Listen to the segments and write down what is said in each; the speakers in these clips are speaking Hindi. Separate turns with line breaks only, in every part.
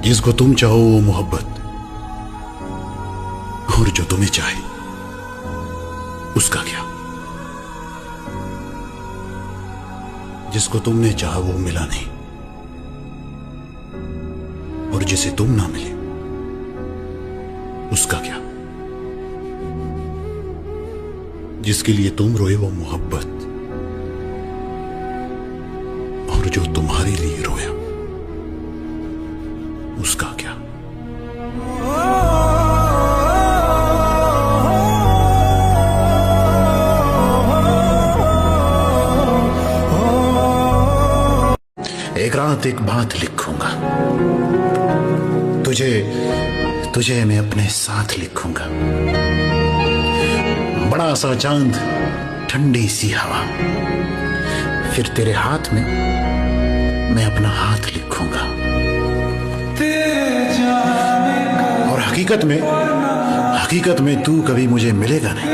जिसको तुम चाहो वो मोहब्बत, और जो तुम्हें चाहे उसका क्या। जिसको तुमने चाहा वो मिला नहीं, और जिसे तुम ना मिले उसका क्या। जिसके लिए तुम रोए वो मोहब्बत, और जो तुम्हारे लिए रोया उसका क्या। एक रात एक बात लिखूंगा, तुझे मैं अपने साथ लिखूंगा। बड़ा सा चांद, ठंडी सी हवा, फिर तेरे हाथ में मैं अपना हाथ लिखूंगा। और हकीकत में तू कभी मुझे मिलेगा नहीं।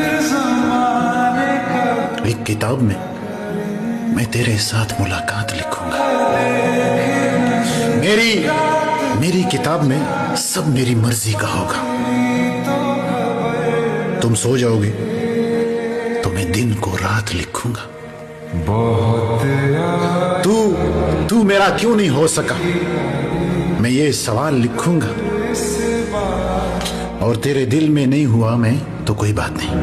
एक किताब में मैं तेरे साथ मुलाकात लिखूंगा। मेरी किताब में सब मेरी मर्जी का होगा। तुम सो जाओगे तो मैं दिन को रात लिखूंगा। तू मेरा क्यों नहीं हो सका, मैं ये सवाल लिखूंगा। और तेरे दिल में नहीं हुआ मैं तो कोई बात नहीं,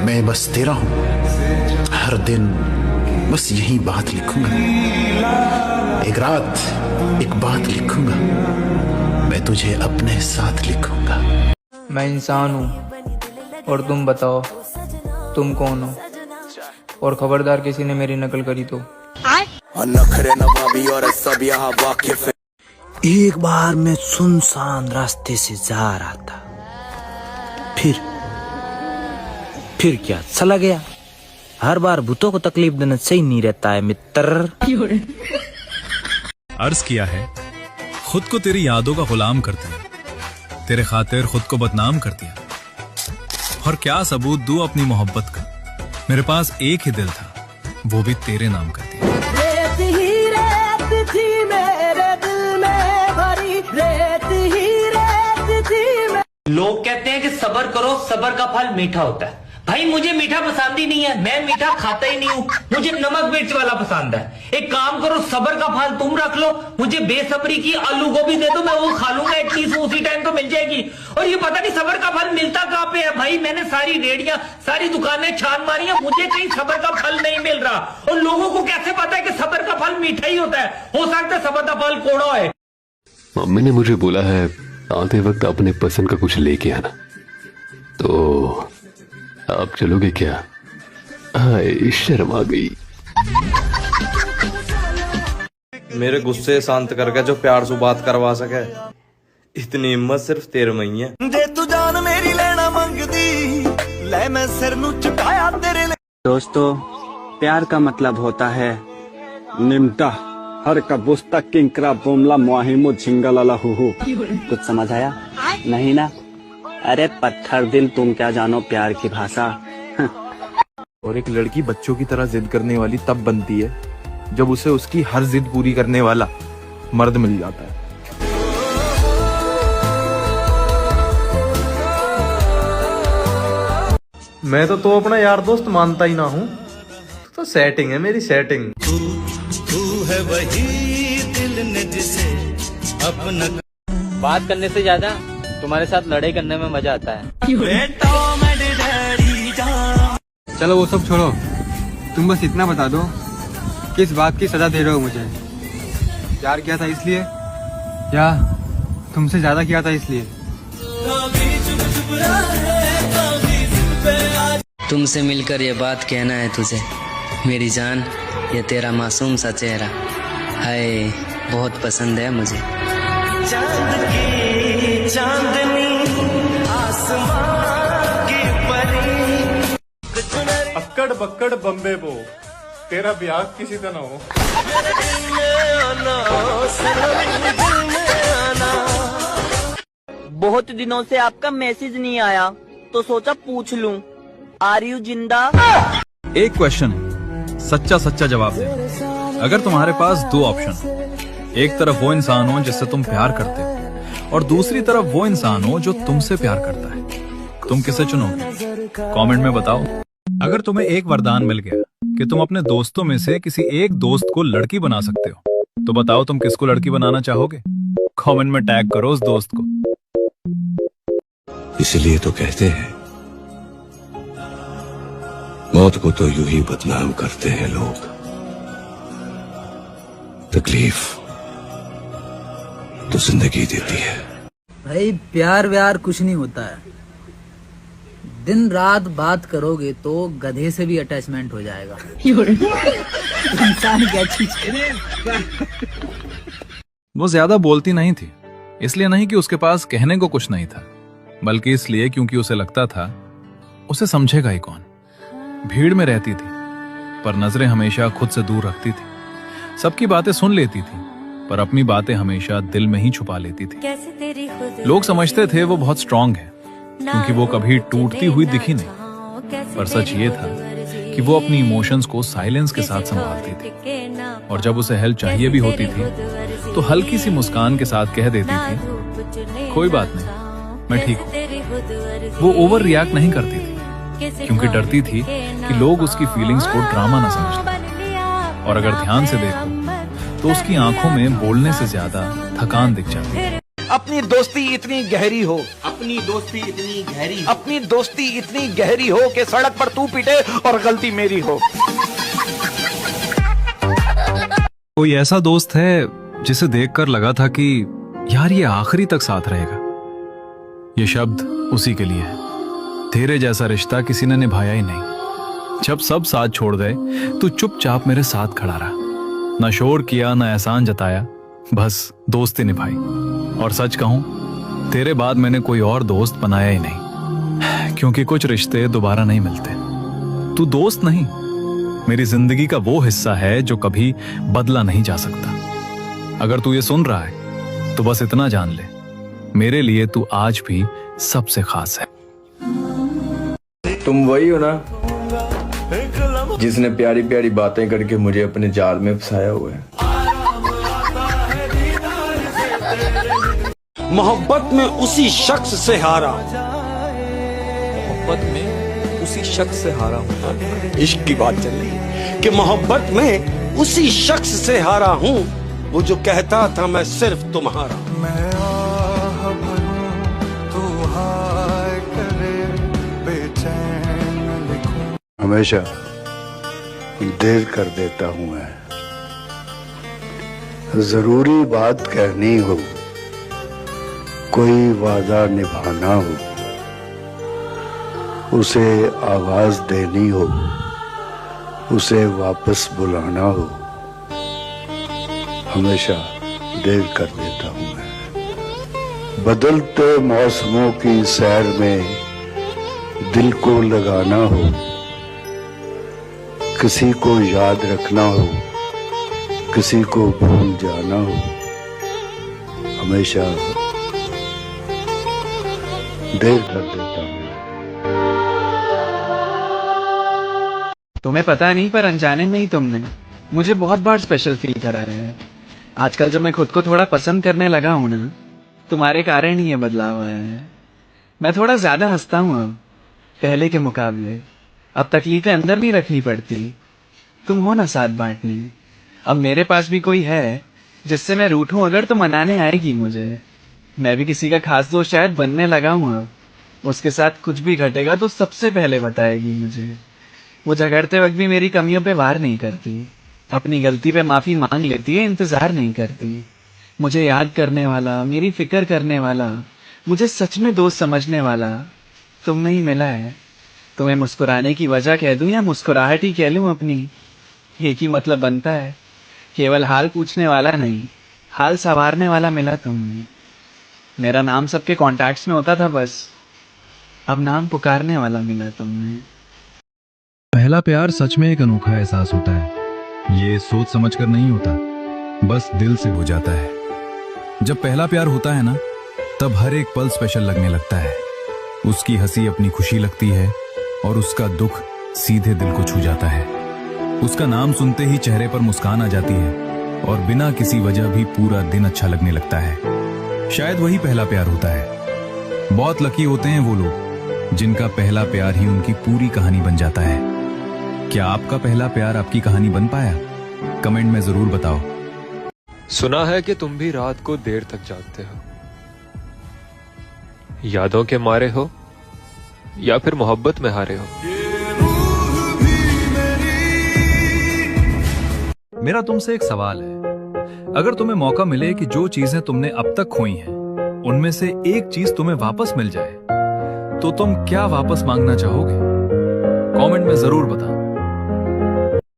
मैं बस तेरा हूं। हर दिन बस यही बात लिखूंगा। एक रात एक बात लिखूंगा, मैं तुझे अपने साथ लिखूंगा।
मैं इंसान हूँ और तुम बताओ तुम कौन हो, और खबरदार किसी ने मेरी नकल करी तो।
एक बार मैं सुनसान रास्ते से जा रहा था, फिर क्या चला गया। हर बार भूतों को तकलीफ देना सही नहीं रहता है मित्र।
अर्ज किया है, खुद को तेरी यादों का गुलाम कर दिया, तेरे खातिर खुद को बदनाम कर दिया। और क्या सबूत दूं अपनी मोहब्बत का, मेरे पास एक ही दिल था, वो भी तेरे नाम कर दिया।
रेत ही रेत थी मेरे दिल में भरी, रेत ही रेत थी।
लोग कहते हैं कि सब्र करो, सब्र का फल मीठा होता है। भाई मुझे मीठा पसंद ही नहीं है, मैं मीठा खाता ही नहीं हूँ, मुझे नमक मिर्च वाला पसंद है। एक काम करो, सब्र का फल तुम रख लो, मुझे बेसब्री की आलू गोभी दे दो, मैं वो खा लूंगा, एटलीस्ट उसी टाइम तो मिल जाएगी। और ये पता नहीं सब्र का फल मिलता कहाँ पे है। भाई मैंने सारी रेडियां, सारी दुकानें छान मारी है, मुझे कहीं सब्र का फल नहीं मिल रहा। और लोगों को कैसे पता है कि सब्र का फल मीठा ही होता है? हो सकता है सब्र का फल कोड़ा है।
मम्मी ने मुझे बोला है आते वक्त अपने पसंद का कुछ लेके आना, तो आप चलोगे क्या? हाय शर्म आ गई।
मेरे गुस्से शांत करके जो प्यार से बात करवा सके, इतनी हिम्मत सिर्फ तेरे में ही है।
जे तू जान मेरी लेना मंगदी, ले मैं सिर नु झुकाया तेरे।
दोस्तों, प्यार का मतलब होता है निम्टा हर का बुस्ता किंकरा बोमला मुआहिमो झिंगलाला हुहू। कुछ समझ आया? नहीं ना? अरे पत्थर दिल, तुम क्या जानो प्यार की भाषा।
और एक लड़की बच्चों की तरह जिद करने वाली तब बनती है जब उसे उसकी हर जिद पूरी करने वाला मर्द मिल जाता है।
मैं तो अपना यार दोस्त मानता ही ना हूँ, तो सेटिंग है मेरी सेटिंग।
तू है वही दिल ने जिसे अपना।
बात करने से ज्यादा तुम्हारे साथ लड़ाई करने में मजा आता है।
चलो वो सब छोड़ो, तुम बस इतना बता दो किस बात की सजा दे रहे हो मुझे। प्यार किया था इसलिए, या तुमसे ज्यादा किया था इसलिए?
तुमसे मिलकर ये बात कहना है तुझे, मेरी जान, ये तेरा मासूम सा चेहरा हाय बहुत पसंद है मुझे।
चांद की चांदनी आसमां की परी,
अक्कड़ बक्कड़ बम्बे बो, तेरा ब्याह किसी तरह हो।
बहुत दिनों से आपका मैसेज नहीं आया तो सोचा पूछ लूं, आर यू जिंदा?
एक क्वेश्चन, सच्चा सच्चा जवाब दे। अगर तुम्हारे पास दो ऑप्शन, एक तरफ वो इंसान हो जिससे तुम प्यार करते हो और दूसरी तरफ वो इंसान हो जो तुमसे प्यार करता है। तुम किसे चुनोगे? कमेंट में बताओ। अगर तुम्हें एक वरदान मिल गया कि तुम अपने दोस्तों में से किसी एक दोस्त को लड़की बना सकते हो, तो बताओ तुम किसको लड़की बनाना चाहोगे? कमेंट में टैग करो उस दोस्त को।
इसलिए तो कहते हैं मौत को तो यूं ही बदनाम करते हैं लोग, तकलीफ तो जिंदगी देती है।
भाई प्यार व्यार कुछ नहीं होता है, दिन रात बात करोगे तो गधे से भी अटैचमेंट हो जाएगा। इंसान क्या चीज है?
वो ज्यादा बोलती नहीं थी, इसलिए नहीं कि उसके पास कहने को कुछ नहीं था, बल्कि इसलिए क्योंकि उसे लगता था उसे समझेगा ही कौन। भीड़ में रहती थी पर नजरें हमेशा खुद से दूर रखती थी। सबकी बातें सुन लेती थी पर अपनी बातें हमेशा दिल में ही छुपा लेती थी। लोग समझते थे वो बहुत स्ट्रांग है क्योंकि वो कभी टूटती हुई दिखी नहीं, पर सच ये था कि वो अपनी इमोशंस को साइलेंस के साथ संभालती थी। और जब उसे हेल्प चाहिए भी होती थी तो हल्की सी मुस्कान के साथ कह देती थी, कोई बात नहीं, मैं ठीक हूँ। वो ओवर रिएक्ट नहीं करती थी क्योंकि डरती थी कि लोग उसकी फीलिंग्स को ड्रामा ना समझ लें। और अगर ध्यान से देखो तो उसकी आंखों में बोलने से ज्यादा थकान दिख जाती है।
अपनी दोस्ती इतनी गहरी हो, अपनी दोस्ती इतनी गहरी हो कि सड़क पर तू पीटे और गलती मेरी हो।
कोई ऐसा दोस्त है जिसे देखकर लगा था कि यार ये आखिरी तक साथ रहेगा। ये शब्द उसी के लिए है। तेरे जैसा रिश्ता किसी ने निभाया ही नहीं। जब सब साथ छोड़ गए तू चुपचाप मेरे साथ खड़ा रहा, ना शोर किया ना एहसान जताया, बस दोस्ती निभाई। और सच कहूं तेरे बाद मैंने कोई और दोस्त बनाया ही नहीं, क्योंकि कुछ रिश्ते दोबारा नहीं मिलते। तू दोस्त नहीं, मेरी जिंदगी का वो हिस्सा है जो कभी बदला नहीं जा सकता। अगर तू ये सुन रहा है तो बस इतना जान ले, मेरे लिए तू आज भी सबसे खास है।
तुम वही हो ना जिसने प्यारी प्यारी बातें करके मुझे अपने जाल में फंसाया हुआ है।
मोहब्बत में उसी शख्स से हारा, इश्क की बात चल रही है कि मोहब्बत में उसी शख्स से हारा हूँ, वो जो कहता था मैं सिर्फ तुम्हारा।
हमेशा देर कर देता हूं मैं, जरूरी बात कहनी हो, कोई वादा निभाना हो, उसे आवाज देनी हो, उसे वापस बुलाना हो, हमेशा देर कर देता हूं मैं। बदलते मौसमों की सैर में दिल को लगाना हो, किसी को याद रखना हो, किसी को भूल जाना हो, हमेशा देर कर देता हूँ।
तुम्हें पता नहीं पर अनजाने में ही तुमने मुझे बहुत बार स्पेशल फील कराया है। आजकल जब मैं खुद को थोड़ा पसंद करने लगा हूं ना, तुम्हारे कारण ही ये बदलाव आया है। मैं थोड़ा ज्यादा हंसता हूँ अब पहले के मुकाबले। अब तकलीफें अंदर नहीं रखनी पड़ती, तुम हो ना साथ बांटने। अब मेरे पास भी कोई है जिससे मैं रूठूं अगर तो मनाने आएगी मुझे। मैं भी किसी का खास दोस्त शायद बनने लगा हूँ अब। उसके साथ कुछ भी घटेगा तो सबसे पहले बताएगी मुझे। वो झगड़ते वक्त भी मेरी कमियों पे वार नहीं करती, अपनी गलती पे माफी मांग लेती है, इंतजार नहीं करती। मुझे याद करने वाला, मेरी फिक्र करने वाला, मुझे सच में दोस्त समझने वाला तुमने ही मिला है। तुम्हें मुस्कुराने की वजह कह दूं या मुस्कुराहट ही कह लूं अपनी, एक ही मतलब बनता है। केवल हाल पूछने वाला नहीं, हाल संवारने वाला मिला तुमने। मेरा नाम सबके कॉन्टैक्ट्स में होता था, बस अब नाम पुकारने वाला मिला तुमने।
पहला प्यार सच में एक अनोखा एहसास होता है। ये सोच समझकर नहीं होता, बस दिल से हो जाता है। जब पहला प्यार होता है ना, तब हर एक पल स्पेशल लगने लगता है। उसकी हंसी अपनी खुशी लगती है और उसका दुख सीधे दिल को छू जाता है। उसका नाम सुनते ही चेहरे पर मुस्कान आ जाती है और बिना किसी वजह भी पूरा दिन अच्छा लगने लगता है। शायद वही पहला प्यार होता है। बहुत लकी होते हैं वो लोग जिनका पहला प्यार ही उनकी पूरी कहानी बन जाता है। क्या आपका पहला प्यार आपकी कहानी बन पाया? कमेंट में जरूर बताओ।
सुना है कि तुम भी रात को देर तक जागते हो, यादों के मारे हो या फिर मोहब्बत में हारे हो।
मेरा तुमसे एक सवाल है, अगर तुम्हें मौका मिले कि जो चीजें तुमने अब तक खोई हैं उनमें से एक चीज तुम्हें वापस मिल जाए, तो तुम क्या वापस मांगना चाहोगे? कमेंट में जरूर बताओ।